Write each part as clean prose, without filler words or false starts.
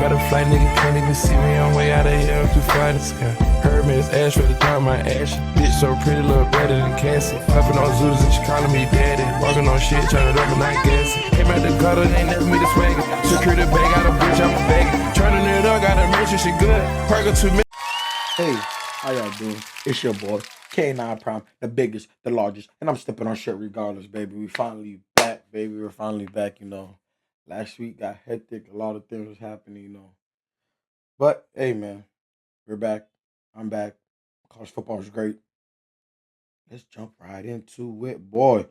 Got a flight, nigga can't even see me. I'm way out of here through fly the sky. Heard me, it's Ash for the time, my ash. Bitch so pretty, look better than Cassie. Puffin' on Zooters and she calling me daddy. Walking on shit, turn it up and not gassy. Came out the gutter, they never me the swagger. Security bag, got a bitch, I'm a bagger. Turning it up, gotta make sure she good. Perker to me. Hey, how y'all doing? It's your boy, K9 Prime, the biggest, the largest, and I'm stepping on shit regardless, baby. We finally back, baby. We're finally back, Last week got hectic. A lot of things was happening, But, hey, man, we're back. I'm back. College football is great. Let's jump right into it, boy.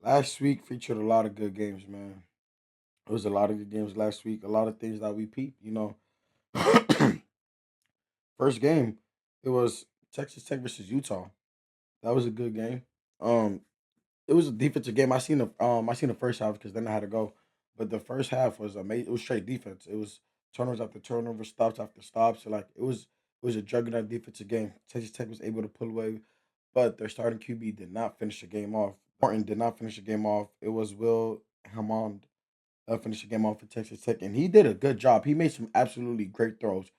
Last week featured a lot of good games, man. It was a lot of good games last week. A lot of things that we peeped, First game, it was Texas Tech versus Utah. That was a good game. Um, it was a defensive game. I seen the first half because then I had to go. But the first half was amazing. It was straight defense. It was turnovers after turnovers, stops after stops. So like it was a juggernaut defensive game. Texas Tech was able to pull away, but their starting QB did not finish the game off. Martin did not finish the game off. It was Will Hammond that finished the game off for Texas Tech, and he did a good job. He made some absolutely great throws.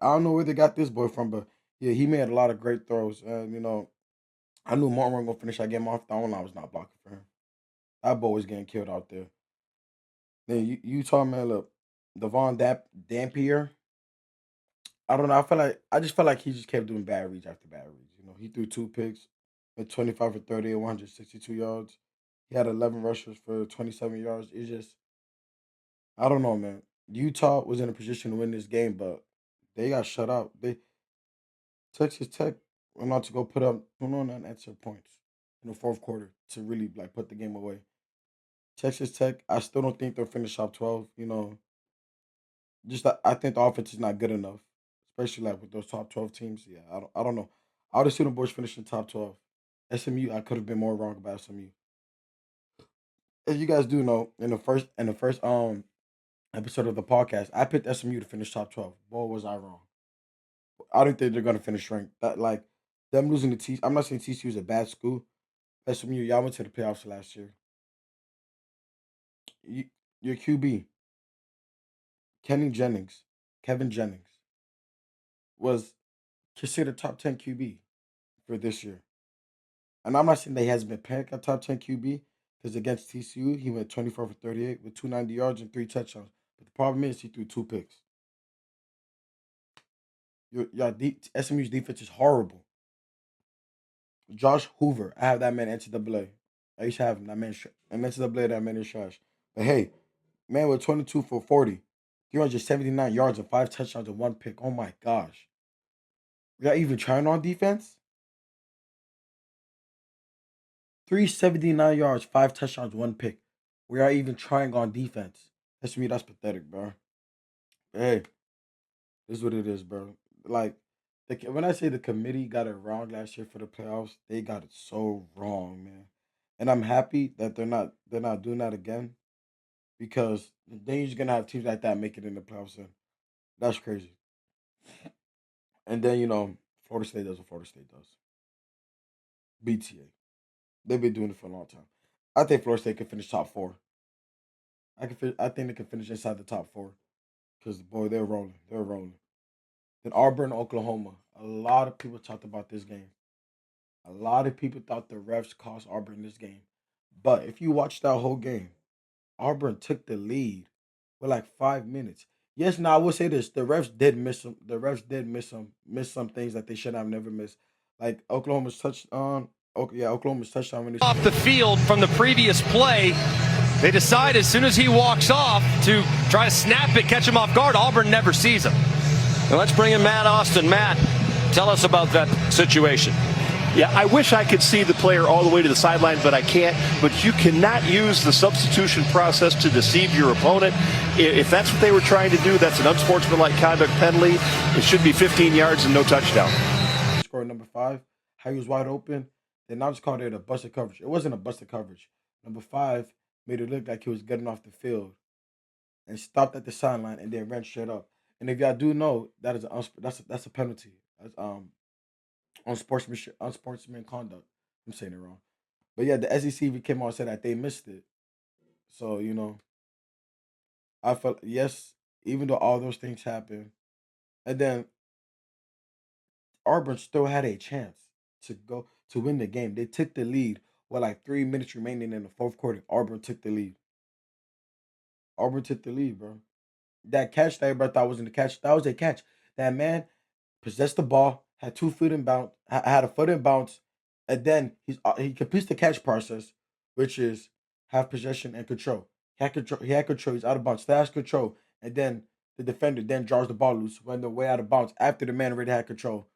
I don't know where they got this boy from, but yeah, he made a lot of great throws. I knew Martin wasn't gonna finish that game off. The only I was not blocking for him. That boy was getting killed out there. Then Utah, man, look, Dampier. I don't know. I just felt like he just kept doing bad reads after bad reads. He threw two picks, at 25 for 30, 162 yards. He had 11 rushes for 27 yards. It's just I don't know, man. Utah was in a position to win this game, but they got shut out. Texas Tech went out to go put up 21 extra points in the fourth quarter to really like put the game away. Texas Tech, I still don't think they'll finish top 12. I think the offense is not good enough, especially like with those top 12 teams. Yeah, I don't know. I would have seen the boys finishing top 12. SMU, I could have been more wrong about SMU. As you guys do know, in the first episode of the podcast, I picked SMU to finish top 12. Boy, was I wrong. I don't think they're gonna finish ranked. That like them losing to T. I'm not saying TCU is a bad school. SMU, y'all went to the playoffs last year. You, your QB, Kenny Jennings, Kevin Jennings, was considered top 10 QB for this year. And I'm not saying that he hasn't been picked a top 10 QB because against TCU, he went 24 for 38 with 290 yards and three touchdowns. But the problem is he threw two picks. SMU's defense is horrible. Josh Hoover, I have that man NCAA. I used to have him. That man NCAA. That man is trash. But hey, man with 22 for 40, 379 yards and five touchdowns and one pick. Oh my gosh, we are even trying on defense. 379 yards, five touchdowns, one pick. We are even trying on defense. That's me. That's pathetic, bro. Hey, this is what it is, bro. Like, when I say the committee got it wrong last year for the playoffs, they got it so wrong, man. And I'm happy that they're not doing that again because then you're just gonna have teams like that make it in the playoffs. And that's crazy. And then Florida State does what Florida State does. BTA. They've been doing it for a long time. I think Florida State could finish top four. I think they can finish inside the top four because boy, they're rolling. They're rolling. Then Auburn, Oklahoma. A lot of people talked about this game. A lot of people thought the refs cost Auburn this game. But if you watch that whole game, Auburn took the lead with like 5 minutes. Yes, now I will say this: the refs did miss some. The refs did miss some things that they should have never missed. Like Oklahoma's touchdown. Oklahoma's touchdown when they off the field from the previous play. They decide as soon as he walks off to try to snap it, catch him off guard. Auburn never sees him. Well, let's bring in Matt Austin. Matt, tell us about that situation. Yeah, I wish I could see the player all the way to the sideline, but I can't. But you cannot use the substitution process to deceive your opponent. If that's what they were trying to do, that's an unsportsmanlike conduct penalty. It should be 15 yards and no touchdown. Score number 5. How he was wide open. They now just called it a busted coverage. It wasn't a busted coverage. Number 5 made it look like he was getting off the field and stopped at the sideline and then ran straight up. And if y'all do know, that is that's a penalty. That's unsportsman conduct. I'm saying it wrong. But yeah, the SEC came out and said that they missed it. So, I felt yes, even though all those things happened, and then Auburn still had a chance to win the game. They took the lead with like 3 minutes remaining in the fourth quarter. Auburn took the lead. Auburn took the lead, bro. That catch that everybody thought wasn't a catch, that was a catch. That man possessed the ball, had 2 feet in bounce, had a foot in bounce, and then he completes the catch process, which is have possession and control. He had control. He had control. He's out of bounds. Still has control, and then the defender then draws the ball loose when they're way out of bounds after the man already had control.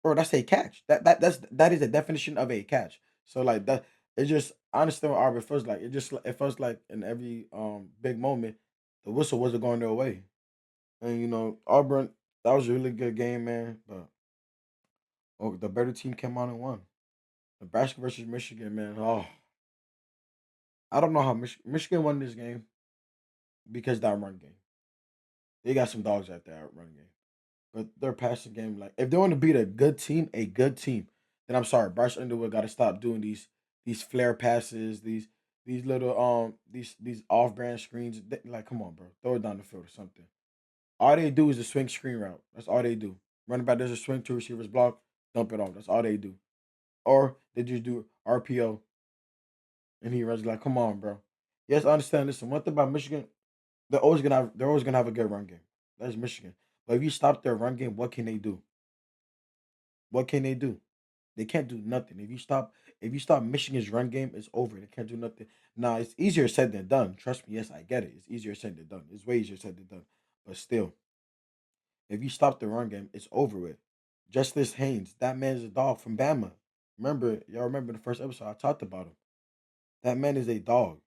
Bro, that's a catch. That is the definition of a catch. So like that, it just I understand what Auburn feels like. It feels like in every big moment, the whistle wasn't going their way. And Auburn, that was a really good game, man. But the better team came out and won. Nebraska versus Michigan, man. Oh, I don't know how Michigan won this game because of that run game. They got some dogs out there run game, but their passing game, like if they want to beat a good team, then I'm sorry, Bryce Underwood got to stop doing these flare passes, these little these off brand screens. Like, come on, bro, throw it down the field or something. All they do is a swing screen route. That's all they do. Running back does a swing, two receivers block, dump it off. That's all they do. Or they just do RPO and he runs like, come on, bro. Yes, I understand. Listen, one thing about Michigan, they're always gonna have a good run game. That's Michigan. But if you stop their run game, what can they do? What can they do? They can't do nothing. If you stop Michigan's run game, it's over. They can't do nothing. Now it's easier said than done. Trust me, yes, I get it. It's easier said than done. It's way easier said than done. But still, if you stop the run game, it's over with. Justice Haynes, that man's a dog from Bama. Y'all remember the first episode I talked about him. That man is a dog.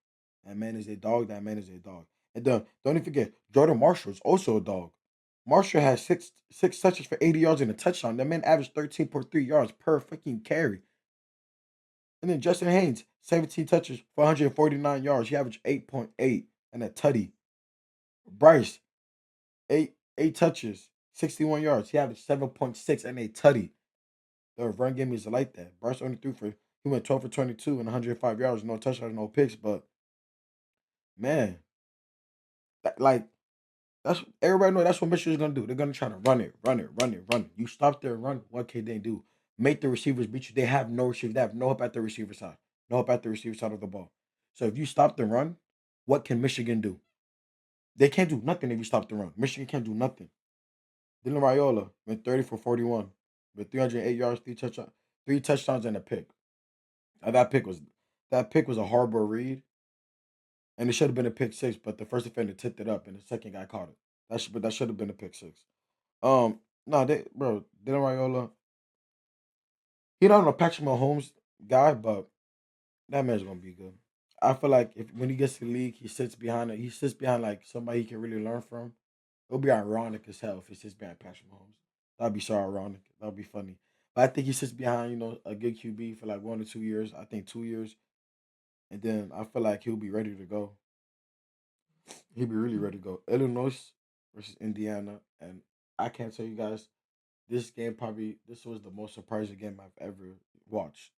That man is a dog. That man is a dog. And don't even forget, Jordan Marshall is also a dog. Marshall has six touches for 80 yards and a touchdown. That man averaged 13.3 yards per freaking carry. And then Justin Haynes, 17 touches for 149 yards. He averaged 8.8 and a tutty. Bryce, eight touches, 61 yards. He averaged 7.6 and a tutty. The run game is like that. Bryce only he went 12 for 22 and 105 yards, no touchdowns, no picks. But man, like that's everybody know that's what Michigan's gonna do. They're gonna try to run it, run it, run it, run it. You stop their run, what can they do? Make the receivers beat you. They have no receiver. They have no help at the receiver side. No help at the receiver side of the ball. So if you stop the run, what can Michigan do? They can't do nothing if you stop the run. Michigan can't do nothing. Dylan Raiola went 30 for 41 with 308 yards, three touchdowns, and a pick. Now, that pick was a horrible read, and it should have been a pick six, but the first defender tipped it up, and the second guy caught it. That should have been a pick six. No, Dylan Raiola, he not a Patrick Mahomes guy, but that man's gonna be good. I feel like when he gets to the league, he sits behind it. He sits behind like somebody he can really learn from. It'll be ironic as hell if he sits behind Patrick Mahomes. That'd be so ironic. That'd be funny. But I think he sits behind, a good QB for like 1 or 2 years. I think 2 years. And then I feel like he'll be ready to go. He'll be really ready to go. Illinois versus Indiana. And I can't tell you guys, this was the most surprising game I've ever watched.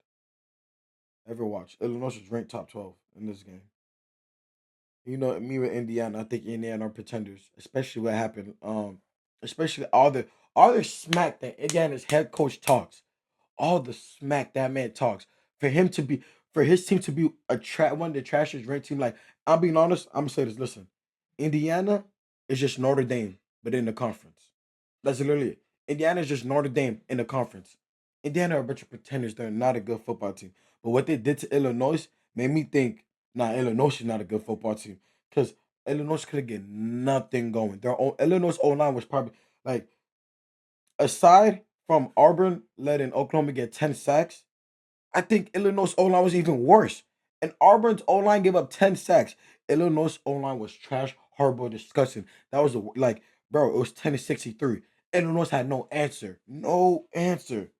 Illinois was ranked top 12 in this game. Me with Indiana, I think Indiana are pretenders, especially what happened. Especially all the smack that Indiana's head coach talks, all the smack that man talks for his team to be one of the trashiest ranked team. Like, I'm being honest, I'm gonna say this. Listen, Indiana is just Notre Dame, but in the conference. That's literally it. Indiana is just Notre Dame in the conference. Indiana are a bunch of pretenders. They're not a good football team. But what they did to Illinois made me think, nah, Illinois is not a good football team. Because Illinois couldn't get nothing going. Illinois O-line was probably, like, aside from Auburn letting Oklahoma get 10 sacks, I think Illinois O-line was even worse. And Auburn's O-line gave up 10 sacks. Illinois O-line was trash, horrible, disgusting. That was, bro, it was 10-63. Illinois had no answer. No answer.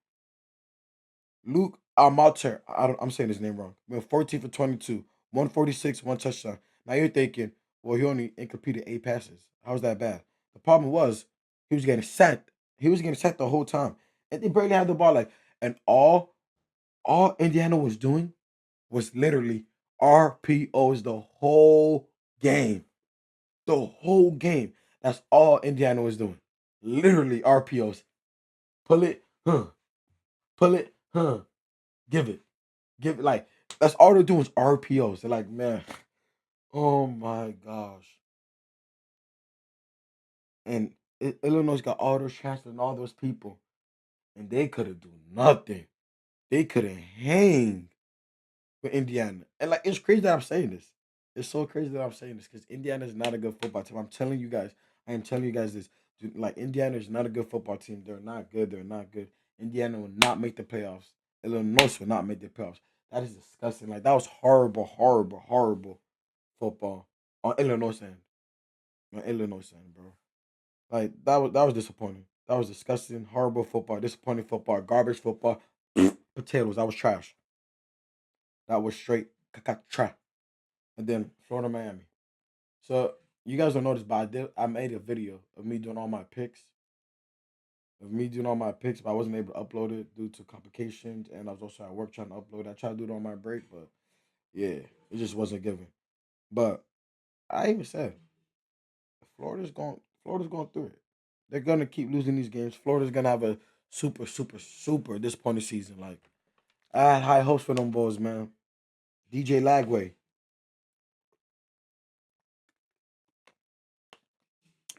Luke Almater, I'm saying his name wrong. Went 14 for 22, 146, one touchdown. Now you're thinking, well, he only completed 8 passes. How's that bad? The problem was he was getting sacked. He was getting sacked the whole time, and they barely had the ball. And all Indiana was doing was literally RPOs the whole game. The whole game. That's all Indiana was doing. Literally RPOs. Pull it, pull it, give it. Like, that's all they're doing is RPOs. They're like, man, oh my gosh. And Illinois got all those transfers and all those people, and they couldn't do nothing. They couldn't hang with Indiana. And like, it's crazy that I'm saying this. It's so crazy that I'm saying this because Indiana is not a good football team. I'm telling you guys. I am telling you guys this. Like, Indiana is not a good football team. They're not good. They're not good. Indiana will not make the playoffs. Illinois will not make the playoffs. That is disgusting. Like, that was horrible, horrible, horrible football on Illinois end. On Illinois end, bro. Like, that was disappointing. That was disgusting, horrible football, disappointing football, garbage football, potatoes. That was trash. That was straight trash. And then Florida, Miami. So you guys don't know this, but I made a video of me doing all my picks. But I wasn't able to upload it due to complications, and I was also at work trying to upload it. I tried to do it on my break, but yeah, it just wasn't given. But I even said Florida's going through it. They're gonna keep losing these games. Florida's gonna have a super, super, super disappointing season. Like, I had high hopes for them boys, man. DJ Lagway.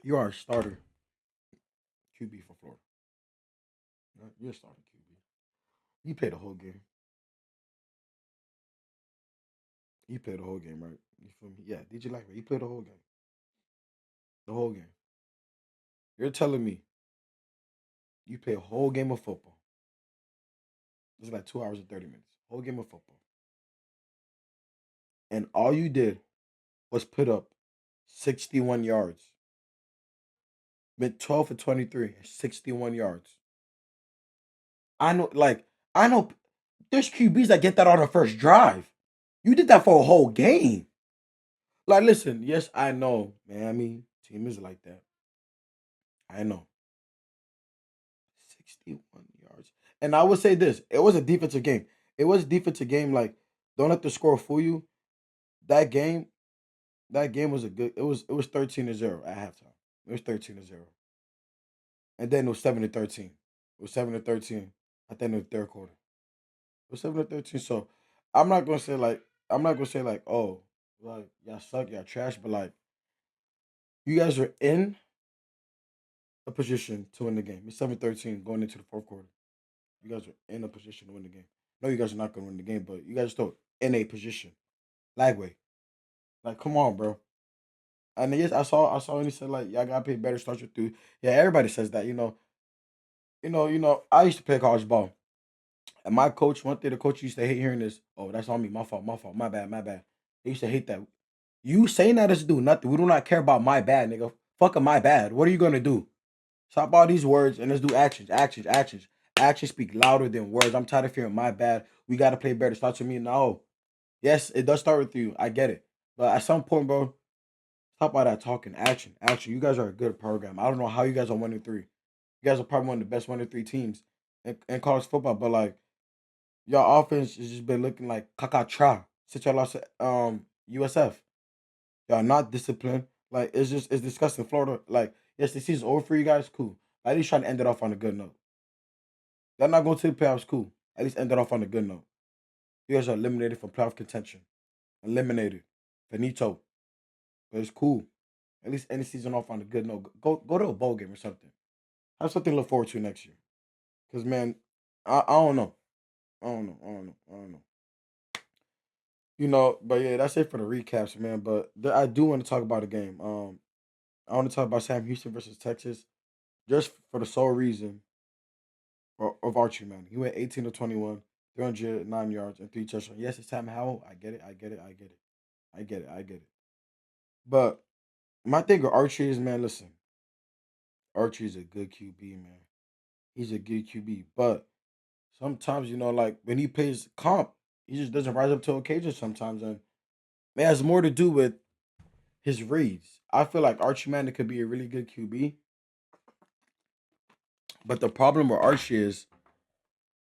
You are a starter QB for Florida. You're a starting QB. You played the whole game. You played the whole game, right? You feel me? Yeah, DJ Lagway. You played the whole game. The whole game. You're telling me you play a whole game of football. This is like 2 hours and 30 minutes. Whole game of football. And all you did was put up 61 yards. Went 12 for 23 and 61 yards. I know there's QBs that get that on the first drive. You did that for a whole game. Like, listen, yes, I know Miami team is like that. I know. 61 yards. And I would say this, it was a defensive game. Like, don't let the score fool you. That game was a good, it was 13-0 at halftime. It was 13-0. And then it was 7-13. It was 7-13 at the end of the third quarter. It was 7-13. So I'm not gonna say like, oh, like, y'all suck, y'all trash, but like, you guys are in a position to win the game. It's 7-13 going into the fourth quarter. You guys are in a position to win the game. No, you guys are not gonna win the game, but you guys are still in a position. Lagway. Like, come on, bro. And yes, I saw when he said like, y'all gotta play better, start your through. Yeah, everybody says that, I used to play college ball. And my coach, one thing the coach used to hate hearing is, oh, that's on me, my fault, my bad. They used to hate that. You saying that doesn't do nothing. We do not care about my bad, nigga. Fuck my bad. What are you gonna do? Stop all these words and let's do actions. Actions speak louder than words. I'm tired of hearing my bad. We gotta play better. Start with me. No. Yes, it does start with you. I get it. But at some point, bro, stop all that talking. Action. You guys are a good program. I don't know how you guys are 1-3. You guys are probably one of the best 1-3 teams in college football. But like, your offense has just been looking like caca since y'all lost USF. Y'all not disciplined. Like, it's disgusting. Florida, like, yes, the season's over for you guys. Cool. At least trying to end it off on a good note. They're not going to the playoffs. Cool. At least end it off on a good note. You guys are eliminated from playoff contention. Eliminated. Finito. But it's cool. At least end the season off on a good note. Go to a bowl game or something. Have something to look forward to next year. Because, man, I don't know. I don't know. But yeah, that's it for the recaps, man. But I do want to talk about a game. I want to talk about Sam Houston versus Texas, just for the sole reason of Archie, man. He went 18-21, 309 yards, and 3 touchdowns. Yes, it's Sam Howell. I get it. But my thing with Archie is, man, listen. Archie's a good QB, man. He's a good QB. But sometimes, like, when he plays comp, he just doesn't rise up to occasion sometimes. And it has more to do with his reads. I feel like Archie Manning could be a really good QB. But the problem with Archie is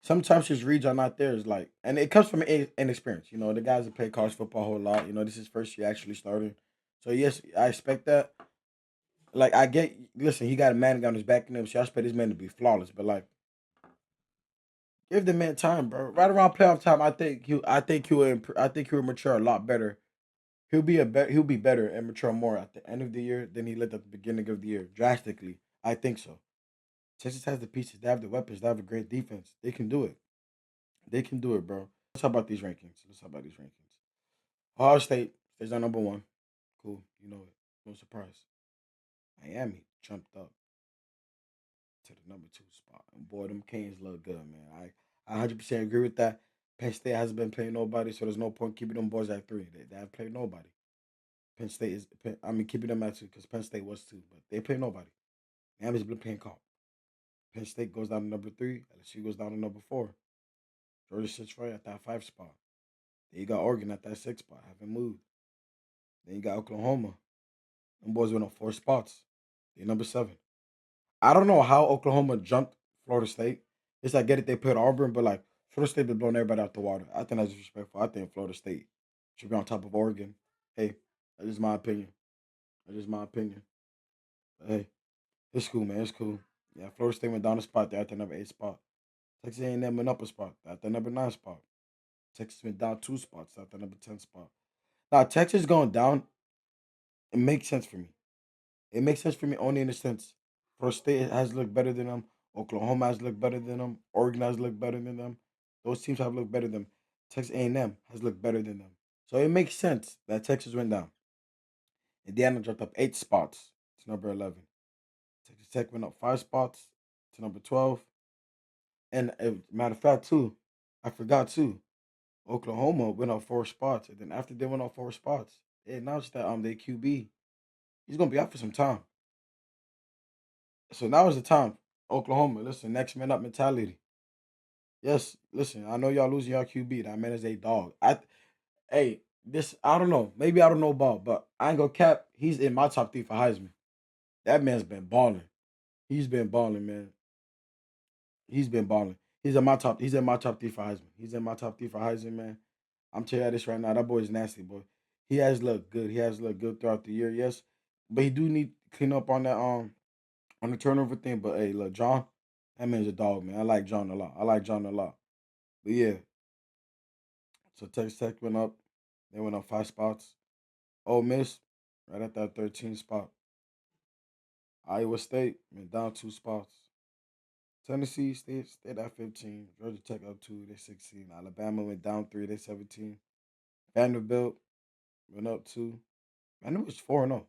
sometimes his reads are not there. It's like, and it comes from inexperience. The guys that play college football a whole lot. This is his first year actually starting. So, yes, I expect that. Like I get, listen, he got a man on his back in him, so I expect this man to be flawless. But like, give the man time, bro. Right around playoff time, I think he'll mature a lot better. He'll be better and mature more at the end of the year than he looked at the beginning of the year, drastically. I think so. Texas has the pieces, they have the weapons, they have a great defense. They can do it. They can do it, bro. Let's talk about these rankings. Ohio State is our number one. Cool, you know it. No surprise. Miami jumped up to the number 2 spot. And boy, them Canes look good, man. I 100% agree with that. Penn State hasn't been playing nobody, so there's no point keeping them boys at 3. They have played nobody. Keeping them at 2 because Penn State was 2, but they play nobody. Miami's been playing call. Penn State goes down to number 3. LSU goes down to number 4. Georgia sits right at that 5 spot. Then you got Oregon at that 6 spot, haven't moved. Then you got Oklahoma. Them boys went up 4 spots. They're number 7. I don't know how Oklahoma jumped Florida State. Yes, I get it. They put Auburn, but like Florida State been blowing everybody out the water. I think that's disrespectful. I think Florida State should be on top of Oregon. Hey, that's just my opinion. But hey, it's cool, man. It's cool. Yeah, Florida State went down a spot. They're at the number 8 spot. Texas A&M went up a spot. They're at the number 9 spot. Texas went down 2 spots. They're at the number 10 spot. Now, Texas going down, it makes sense for me. It makes sense for me only in the sense Florida State has looked better than them. Oklahoma has looked better than them. Oregon has looked better than them. Those teams have looked better than them. Texas A&M has looked better than them. So it makes sense that Texas went down. Indiana dropped up 8 spots to number 11. Texas Tech went up 5 spots to number 12. And matter of fact, too, I forgot too. Oklahoma went up 4 spots, and then after they went up 4 spots, they announced that their QB, he's gonna be out for some time. So now is the time. Oklahoma, listen, next man up mentality. Yes, listen, I know y'all losing y'all QB. That man is a dog. I don't know. Maybe I don't know ball, but I ain't gonna cap. He's in my top 3 for Heisman. That man's been balling. He's been balling, man. He's been balling. He's in my top 3 for Heisman. Man. I'm telling you this right now. That boy is nasty, boy. He has looked good. Throughout the year, yes. But he do need to clean up on that on the turnover thing. But hey, look, John, that man's a dog, man. I like John a lot. But yeah. So Texas Tech went up. They went up 5 spots. Ole Miss, right at that 13 spot. Iowa State went down 2 spots. Tennessee stayed at 15. Georgia Tech up 2, they 16. Alabama went down 3, they 17. Vanderbilt went up 2. Vanderbilt's 4-0.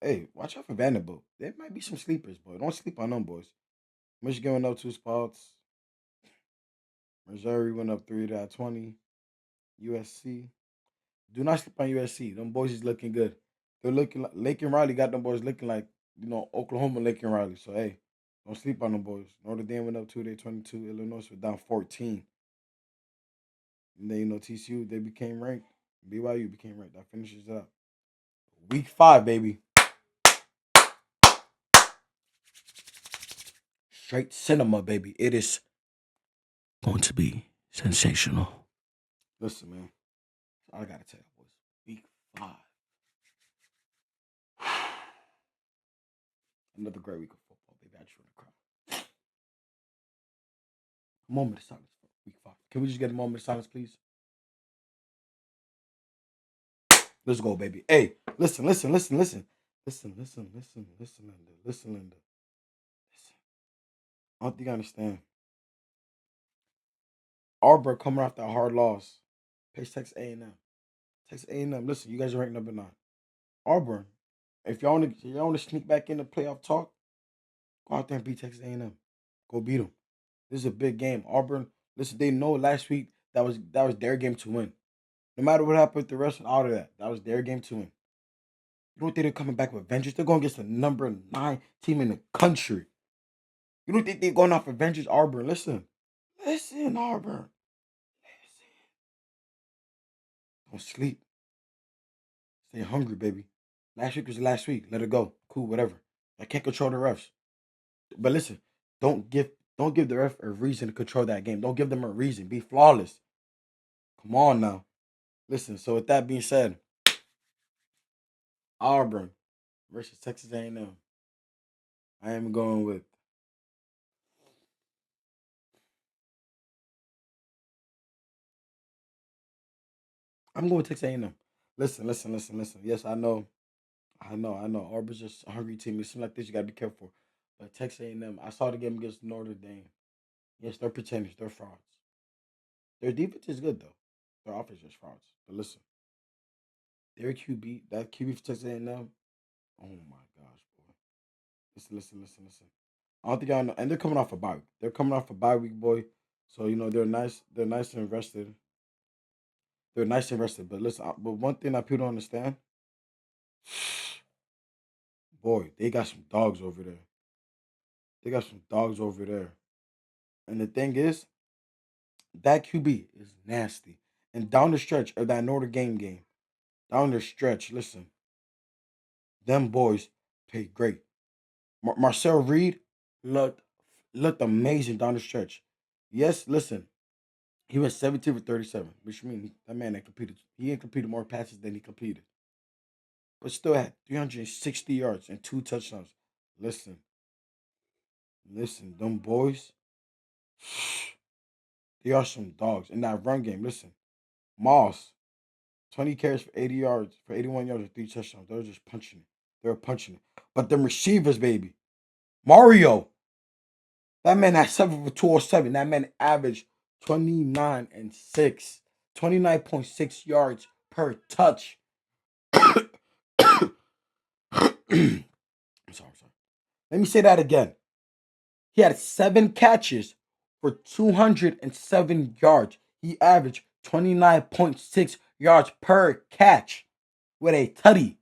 Hey, watch out for Vanderbilt. There might be some sleepers, boy. Don't sleep on them, boys. Michigan went up 2 spots. Missouri went up 3, they're at 20. USC. Do not sleep on USC. Them boys is looking good. They're looking like Laken Riley got them boys looking like, Oklahoma Laken Riley. So, hey, don't sleep on them boys. Notre Dame went up 2, they 22. Illinois went down 14. And then, TCU, they became ranked. BYU became ranked. That finishes it up. Week 5, baby. Straight cinema, baby. It is going to be sensational. Listen, man. I gotta tell you, boys. Week 5. Another great week of football, baby. I just want to cry. A moment of silence for week 5. Can we just get a moment of silence, please? Let's go, baby. Hey, listen. Listen, Linda. Listen. I don't think you understand. Auburn coming off that hard loss. Pace Texas A&M. Texas A&M, listen, you guys are ranked number 9. Auburn, if y'all want to sneak back in the playoff talk, go out there and beat Texas A&M. Go beat them. This is a big game. Auburn, listen, they know last week that was their game to win. No matter what happened with the rest out of that was their game to win. You don't think they're coming back with vengeance? They're going against the number 9 team in the country. You don't think they're going off for vengeance, Auburn? Listen, Auburn. Don't sleep. Stay hungry, baby. Last week was last week. Let it go. Cool, whatever. I can't control the refs. But listen, don't give the ref a reason to control that game. Don't give them a reason. Be flawless. Come on now. Listen, so with that being said, Auburn versus Texas A&M. I am going with Texas A&M. Listen. Yes, I know. Auburn's just a hungry team. It seems like this. You gotta be careful. But Texas A&M, I saw the game against Notre Dame. Yes, they're pretenders. They're frauds. Their defense is good though. Their offense is frauds. But listen, their QB, that QB for Texas A&M. Oh my gosh, boy. Listen. I don't think y'all know, and they're coming off a bye week. They're coming off a bye week, boy. So they're nice. They're nice and rested. They're nice and rested. But listen, but one thing that people don't understand, boy, they got some dogs over there. They got some dogs over there. And the thing is, that QB is nasty. And down the stretch of that Notre Dame game, down the stretch, listen, them boys played great. Marcel Reed looked looked amazing down the stretch. Yes, listen, he went 17 for 37, which means that man ain't completed. He ain't completed more passes than he completed, but still had 360 yards and 2 touchdowns. Listen, them boys, they are some dogs in that run game. Listen, Moss, 20 carries for 80 yards, for 81 yards and 3 touchdowns. They were just punching it. They were punching it. But them receivers, baby, Mario, that man had 7 for 207. That man averaged 29 and 6, 29.6 yards per touch. I'm sorry. Let me say that again. He had 7 catches for 207 yards. He averaged 29.6 yards per catch with a tutty.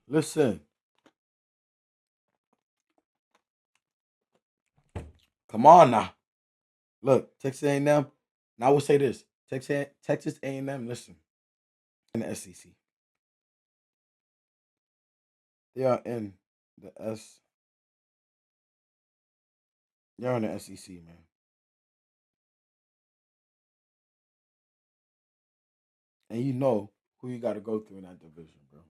Listen. Come on now. Look, Texas A&M. Now I will say this. Texas A&M, listen, in the SEC. They are in the S. They're in the SEC, man. And you know who you got to go through in that division, bro.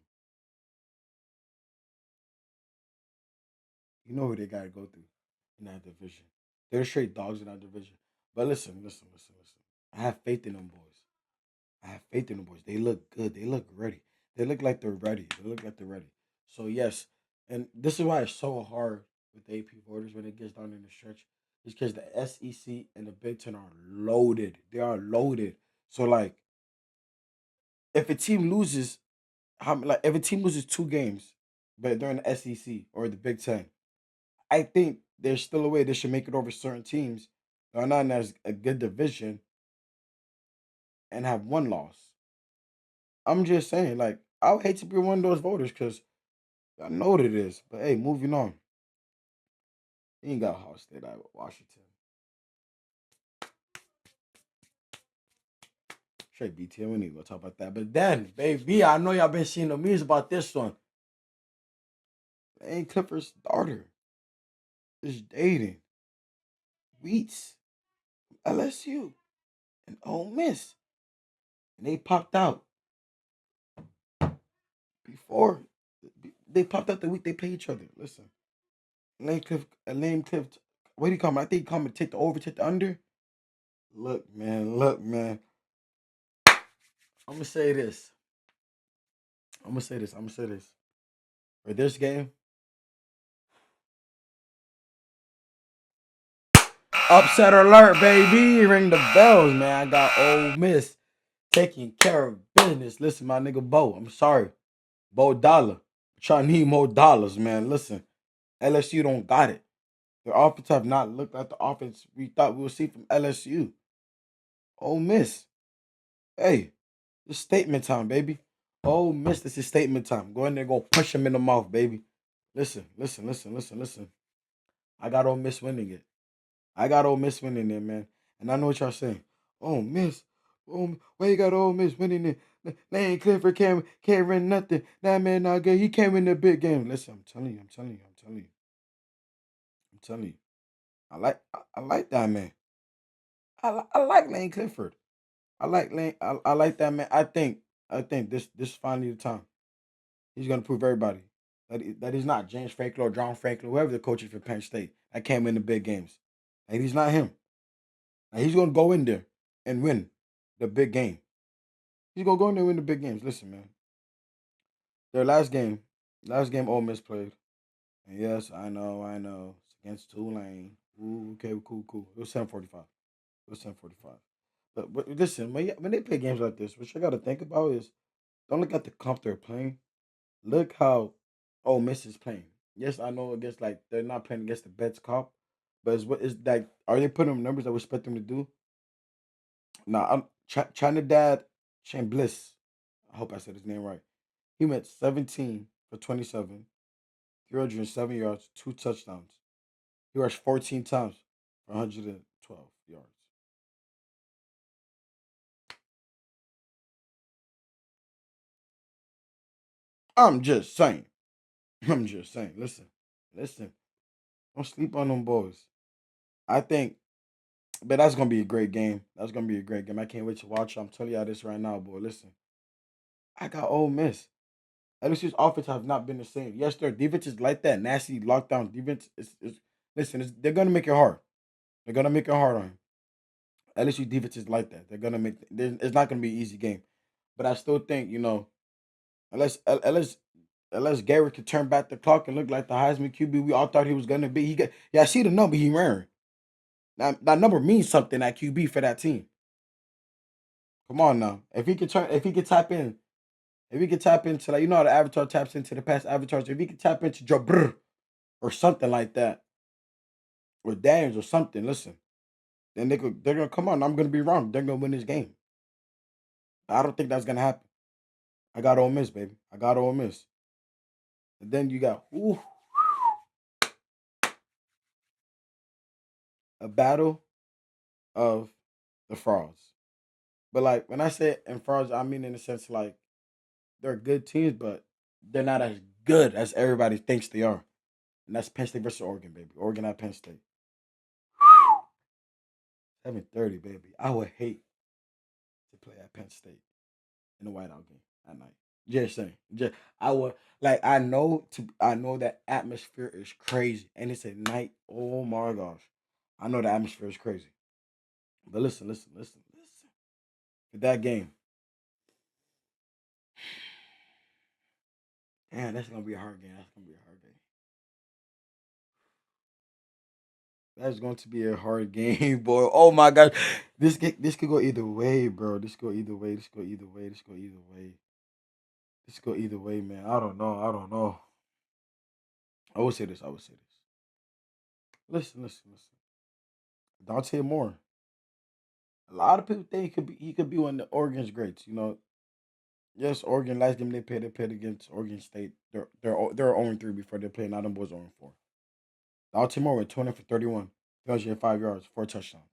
You know who they got to go through in that division. They're straight dogs in that division. But listen. I have faith in them boys. They look good. They look ready. They look like they're ready. So yes, and this is why it's so hard with the AP voters when it gets down in the stretch. It's because the SEC and the Big Ten are loaded. They are loaded. So like, if a team loses, if a team loses 2 games, but they're in the SEC or the Big Ten, I think there's still a way they should make it over certain teams that are not in as a good division and have 1 loss. I'm just saying, like, I would hate to be one of those voters because I know what it is. But hey, moving on. He ain't got Ohio State out of Washington. Straight BTM, we need to go talk about that. But then, baby, I know y'all been seeing the memes about this one. Lane Clifford's daughter is dating Wheats from LSU and Ole Miss. And they popped out before. They popped out the week they play each other. Listen. Lane Cliff, what do you call him? I think he called me take the over, take the under. Look, man. I'm gonna say this. For this game, upset alert, baby. Ring the bells, man. I got Ole Miss taking care of business. Listen, my nigga Bo, I'm sorry. Bo Dollar. Trying to need more dollars, man. Listen, LSU don't got it. Their offense have not looked like the offense we thought we would see from LSU. Ole Miss. Hey, it's statement time, baby. Ole Miss, this is statement time. Go in there, go punch him in the mouth, baby. Listen. I got Ole Miss winning it. Man. And I know what y'all saying. Ole Miss. Why you got Ole Miss winning it? Lane Clifford can't win nothing. That man not good. He can't win the big game. Listen, I'm telling you. I like that man. I like Lane Clifford. I like Lane. I like that man. I think this is finally the time. He's gonna prove everybody that he's not James Franklin or John Franklin, whoever the coach is for Penn State that came in the big games. And he's not him. And he's gonna go in there and win the big game. He's gonna go in there and win the big games. Listen, man. Their last game Ole Miss played. And yes, I know. It's against Tulane. Ooh, okay, cool. It was 7:45. But listen, when they play games like this, what you got to think about is don't look at the comp they're playing. Look how Ole Miss is playing. Yes, I know against like they're not playing against the best comp, but it's what is like are they putting up numbers that we expect them to do? Now I'm Trinidad Chambliss. I hope I said his name right. He went 17 for 27, 307 yards, 2 touchdowns. He rushed 14 times for 112 yards. I'm just saying. Listen. Don't sleep on them boys. I think, but that's gonna be a great game. I can't wait to watch. I'm telling y'all this right now, boy. Listen, I got Ole Miss. LSU's offense have not been the same. Yes, their defense is like that nasty lockdown defense. They're gonna make it hard. They're gonna make it hard on him. LSU defense is like that. It's not gonna be an easy game. But I still think unless Garrett could turn back the clock and look like the Heisman QB we all thought he was gonna be. I see the number he wearing. Now that number means something at QB for that team. Come on now. If he could tap into like how the avatar taps into the past avatars, if he could tap into Joe Brr or something like that, or Daniels or something, listen, then they're gonna come on. I'm gonna be wrong. They're gonna win this game. I don't think that's gonna happen. I got Ole Miss, baby. I got Ole Miss. And then you got a battle of the frauds. But like when I say in frauds, I mean in the sense like they're good teams, but they're not as good as everybody thinks they are. And that's Penn State versus Oregon, baby. Oregon at Penn State. 7:30, baby. I would hate to play at Penn State in the whiteout game at night. Just saying. I would like I know that atmosphere is crazy. And it's at night. Oh my gosh. I know the atmosphere is crazy. But listen. That game. Damn, that's gonna be a hard game. That's going to be a hard game, boy. Oh my god. This could go either way, bro. This could go either way, man. I don't know. I would say this. Listen. Dante Moore. A lot of people think he could be one of the Oregon's greats. Yes, Oregon last game they played against Oregon State. They're 0-3 before they played. Now them boys 0-4. Dante Moore went 20 for 31, 305 yards, 4 touchdowns.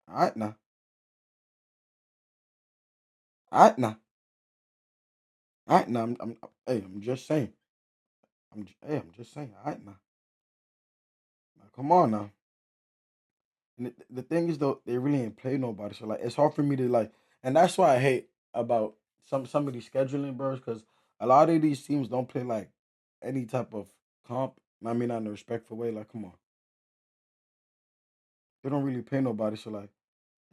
All right now. I'm just saying. I'm just saying. All right now. Now come on now. And the thing is though, they really ain't play nobody. So like, it's hard for me to like, and that's why I hate about some of these scheduling, bros, because a lot of these teams don't play like any type of comp. I mean, not in a respectful way. Like, come on, they don't really pay nobody. So like,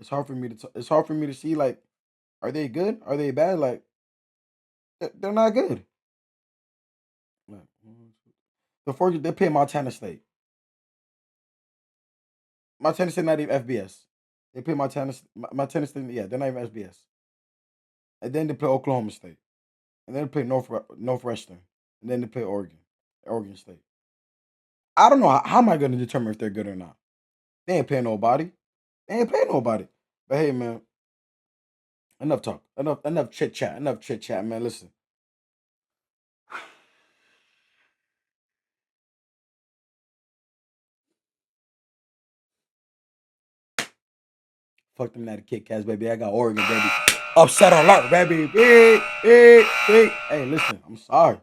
it's hard for me to see like, are they good? Are they bad? Like, they're not good. Like, they play Montana State. Montana State not even FBS. They play Montana State. Yeah, they're not even FBS. And then they play Oklahoma State. And then they play Northwestern. And then they play Oregon State. I don't know how am I going to determine if they're good or not. They ain't paying nobody. But hey, man, enough talk. Enough chit chat. Man. Listen. Fuck them natty Kit Kats, baby. I got Oregon, baby. Upset alert, baby. Hey, listen, I'm sorry.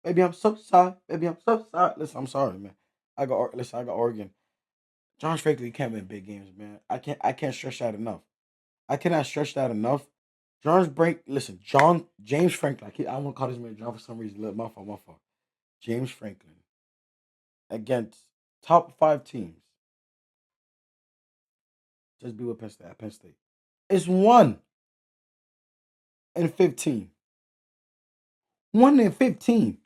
Baby, I'm so sorry. Listen, I'm sorry, man. I got Oregon. John Franklin can't win big games, man. I can't stress that enough. I cannot stress that enough. James Franklin. I want to call this man John for some reason. My fault. James Franklin against top 5 teams. Just be with Penn State. Penn State. It's 1-15. 1-15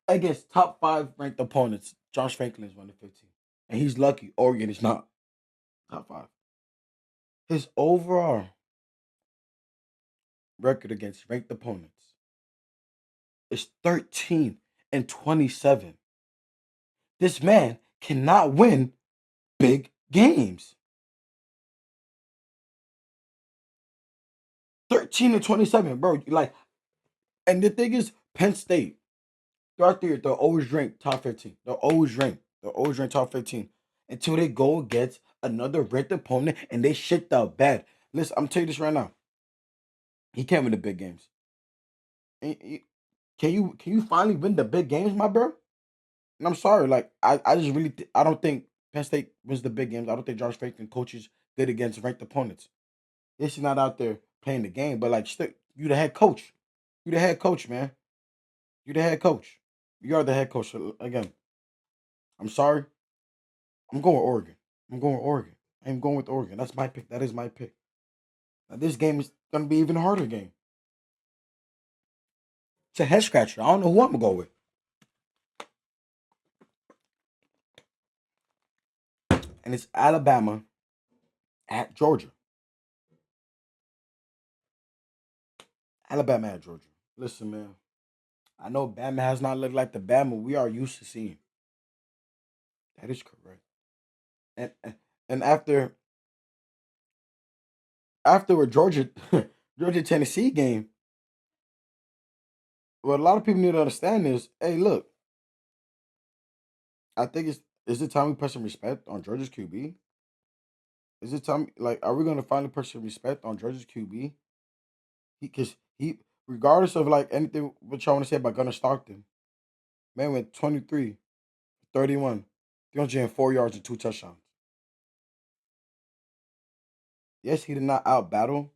against top 5 ranked opponents. Josh Franklin is 1-15, and he's lucky Oregon is not top 5. His overall record against ranked opponents is 13-27. This man cannot win big games. 13-27, bro. Like, and the thing is, Penn State throughout the year, they're always ranked top 15. They're always ranked top 15 until they go against another ranked opponent and they shit out bad. Listen, I'm telling you this right now. He can't win the big games. Can you finally win the big games, my bro? And I'm sorry, like I just really I don't think Penn State wins the big games. I don't think Josh Franklin coaches good against ranked opponents. Yes, he's not out there playing the game, but like you the head coach. You the head coach, man. You the head coach. You are the head coach. Again, I'm sorry. I'm going with Oregon. I'm going with Oregon. That's my pick. That is my pick. Now, this game is going to be even harder game. It's a head scratcher. I don't know who I'm going to go with. And it's Alabama at Georgia. Alabama at Georgia. Listen, man. I know Bama has not looked like the Bama we are used to seeing. That is correct. And after a Georgia Tennessee game, what a lot of people need to understand is, hey, look, I think is it time we put some respect on Georgia's QB? Is it time, like, are we gonna finally put some respect on Georgia's QB? Because he, regardless of like anything what y'all want to say about Gunnar Stockton, man went 23, 31, 304 yards and 2 touchdowns. Yes, he did not out battle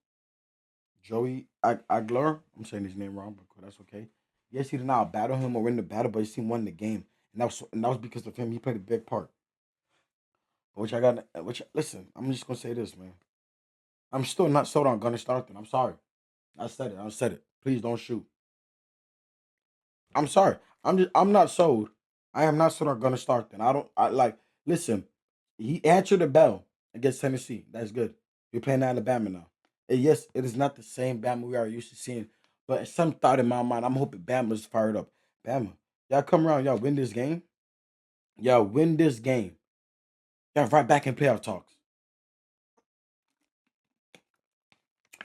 Joey Agler. I'm saying his name wrong, but that's okay. Yes, he did not out battle him or win the battle, but his team won the game, and that was because of him. He played a big part. Listen, I'm just gonna say this, man. I'm still not sold on Gunnar Stockton. I'm sorry. I said it. Please don't shoot. I'm sorry. I'm not sold. I am not sold on Gunnar Stockton. Listen, he answered the bell against Tennessee. That's good. We're playing Alabama now. And yes, it is not the same Bama we are used to seeing. But some thought in my mind, I'm hoping Bama's fired up. Bama, y'all come around, y'all win this game. Y'all win this game. Y'all right back in playoff talks.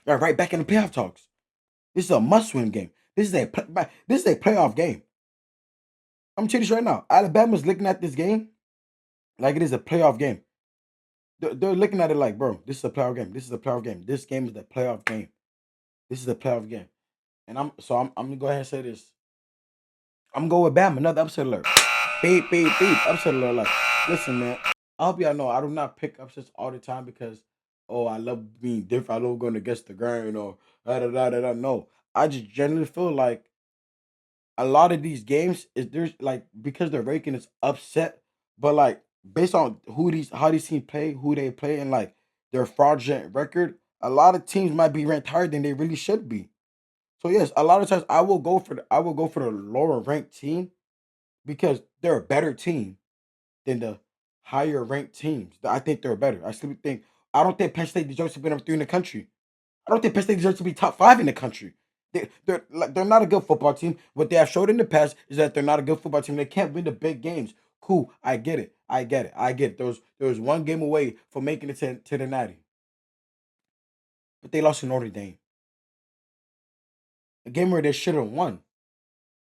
Y'all right back in the playoff talks. This is a must-win game. This is a playoff game. I'm telling you right now. Alabama's looking at this game like it is a playoff game. They're looking at it like, bro, this is a playoff game. This is a playoff game. This game is the playoff game. This is a playoff game. And I'm gonna go ahead and say this. I'm going with Bama. Another upset alert. Beep, beep, beep. Upset alert. Like, listen, man. I hope y'all know I do not pick upsets all the time because, oh, I love being different. I love going against the grain or da. No. I just generally feel like a lot of these games there's like because the ranking is upset, but like based on how these teams play, who they play, and like their fraudulent record, a lot of teams might be ranked higher than they really should be. So yes, a lot of times I will go for the lower ranked team because they're a better team than the higher ranked teams. I think they're better. I don't think Penn State deserves to be number 3 in the country. I don't think Penn State deserves to be top 5 in the country. They're not a good football team. What they have showed in the past is that they're not a good football team. They can't win the big games. Cool, I get it. There was one game away from making it to the Natty, but they lost to Notre Dame. A game where they should have won.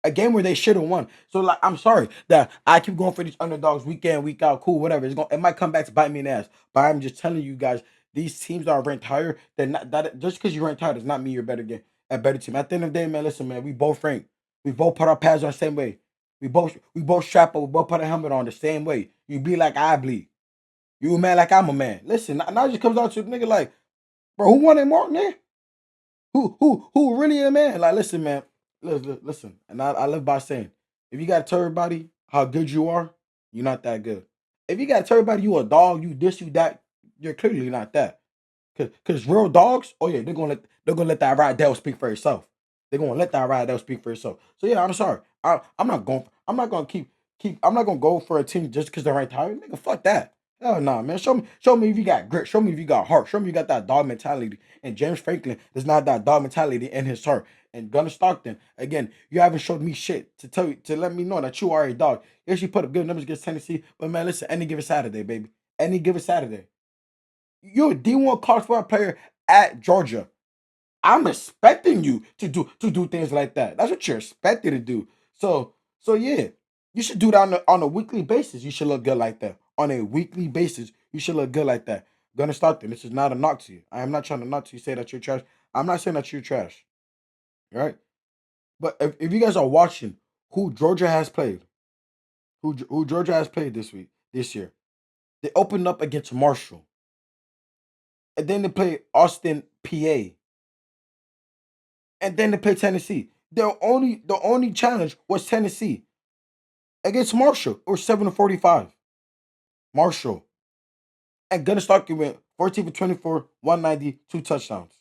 So like, I'm sorry that I keep going for these underdogs week in, week out. Cool, whatever. It might come back to bite me in the ass. But I'm just telling you guys, these teams that are ranked higher, they're not that just because you ranked higher does not mean you're a better team. At the end of the day, man, listen, man, we both ranked. We both put our pads on the same way. We both strap up, we both put a helmet on the same way. You bleed like I bleed. You a man like I'm a man. Listen, now it just comes down to the nigga like, bro, who won it more, nigga? Who really a man? Like, listen, man. Listen. And I live by saying, if you gotta tell everybody how good you are, you're not that good. If you gotta tell everybody you a dog, you this, you that, you're clearly not that. Cause real dogs, oh yeah, they're gonna let that ride devil speak for itself. They're gonna let that ride devil speak for itself. So yeah, I'm sorry. I'm not gonna I'm not gonna go for a team just because they're right tired. Nigga, fuck that. Hell nah, man. Show me if you got grit. Show me if you got heart. Show me you got that dog mentality. And James Franklin does not have that dog mentality in his heart. And Gunnar Stockton, again, you haven't showed me shit to let me know that you are a dog. Yes, you put up good numbers against Tennessee, but man, listen, any given Saturday, baby. Any given Saturday. You're a D1 college football player at Georgia. I'm expecting you to do things like that. That's what you're expected to do. So yeah, you should do that on a weekly basis. You should look good like that. On a weekly basis, you should look good like that. Gonna start there. This is not a knock to you. I am not trying to knock to you, say that you're trash. I'm not saying that you're trash. All right? But if you guys are watching who Georgia has played, who Georgia has played this year, they opened up against Marshall. And then they play Austin, PA. And then they play Tennessee. The only challenge was Tennessee against Marshall, or 7-45. Marshall. And Gunnar Stockton went 14 for 24, 190, 2 touchdowns.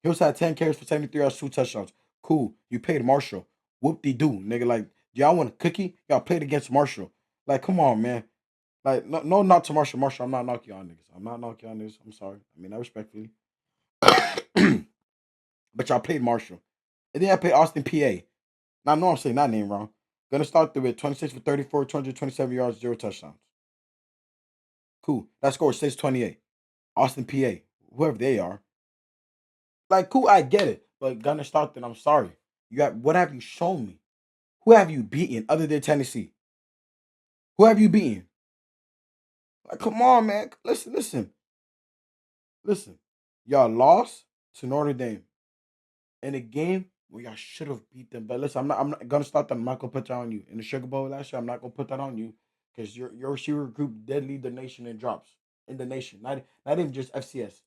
He also had 10 carries for 73 yards, 2 touchdowns. Cool. You paid Marshall. Whoop-de-doo, nigga. Like, y'all want a cookie? Y'all played against Marshall. Like, come on, man. Like, no not to Marshall. Marshall, I'm not knocking you on niggas. I'm not knocking you on niggas. I'm sorry. I mean, I respectfully. But y'all played Marshall. And then I played Austin, PA. Now, I know I'm saying that name wrong. Gonna start through with 26 for 34, 227 yards, 0 touchdowns. Cool. That score is 628. Austin, PA. Whoever they are. Like, cool, I get it. But Gunnar Stockton, I'm sorry. What have you shown me? Who have you beaten other than Tennessee? Who have you beaten? Like, come on, man. Listen. Y'all lost to Notre Dame in a game where y'all should have beat them. But listen, I'm not gonna start that. I'm not gonna put that on you. In the Sugar Bowl last year, I'm not gonna put that on you because your receiver group did lead the nation in drops in the nation. Not even just FCS,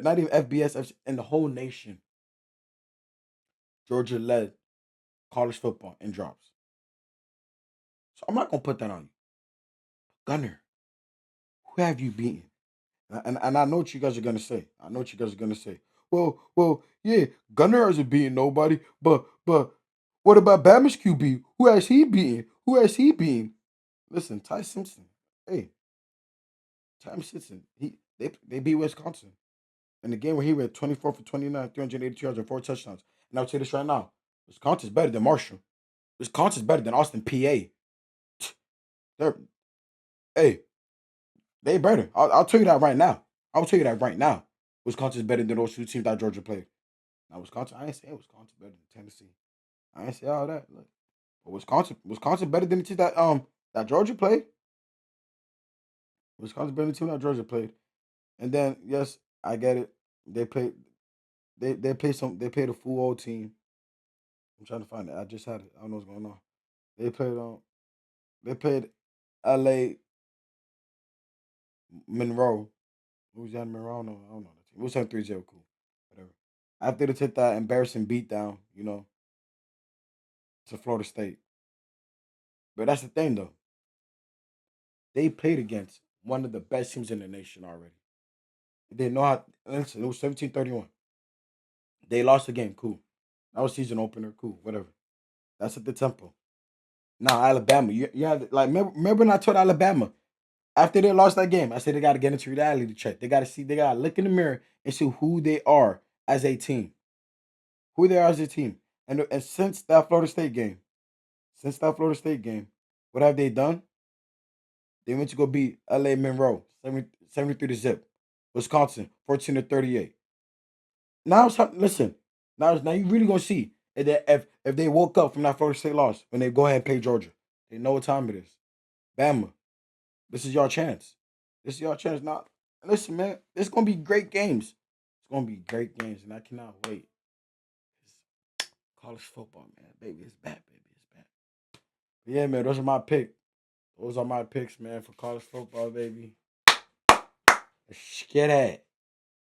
not even FBS, in the whole nation. Georgia led college football in drops. So I'm not gonna put that on you. Gunner, who have you beaten? And I know what you guys are gonna say. Well, yeah, Gunner hasn't beaten nobody, but what about Bama's QB? Who has he beaten? Listen, Ty Simpson. Hey, Ty Simpson. They beat Wisconsin in the game where he went 24 for 29, 382 yards and 4 touchdowns. And I'll tell you this right now: Wisconsin's better than Marshall. Wisconsin's better than Austin, PA. Hey, they better. I'll tell you that right now. Wisconsin's better than those 2 teams that Georgia played. Now Wisconsin, I ain't saying Wisconsin better than Tennessee. I ain't say all that. Look, but Wisconsin better than the team that Georgia played. Wisconsin better than the team that Georgia played. And then yes, I get it. They played. They played a full old team. I'm trying to find it. I just had it. I don't know what's going on. They played They played L.A. Monroe. Louisiana Monroe. No, I don't know that team. It was 3-0. Cool. Whatever. After they took that embarrassing beatdown, to Florida State. But that's the thing, though. They played against one of the best teams in the nation already. They know how. Listen, it was 17-31. They lost the game. Cool. That was season opener. Cool. Whatever. That's at the Temple. Now, Alabama. You have like remember when I told Alabama after they lost that game, I said they got to get into reality check. They got to see. They got to look in the mirror and see who they are as a team. Who they are as a team. And since that Florida State game, what have they done? They went to go beat L.A. Monroe, 73-0. Wisconsin, 14-38. Now listen. Now you really gonna see if they woke up from that Florida State loss when they go ahead and play Georgia. They know what time it is. Bama, this is your chance. Now, listen, man. It's gonna be great games. And I cannot wait. It's college football, man. Baby, it's back, baby. It's back. But yeah, man, those are my picks. Those are my picks, man, for college football, baby. Let's get at it.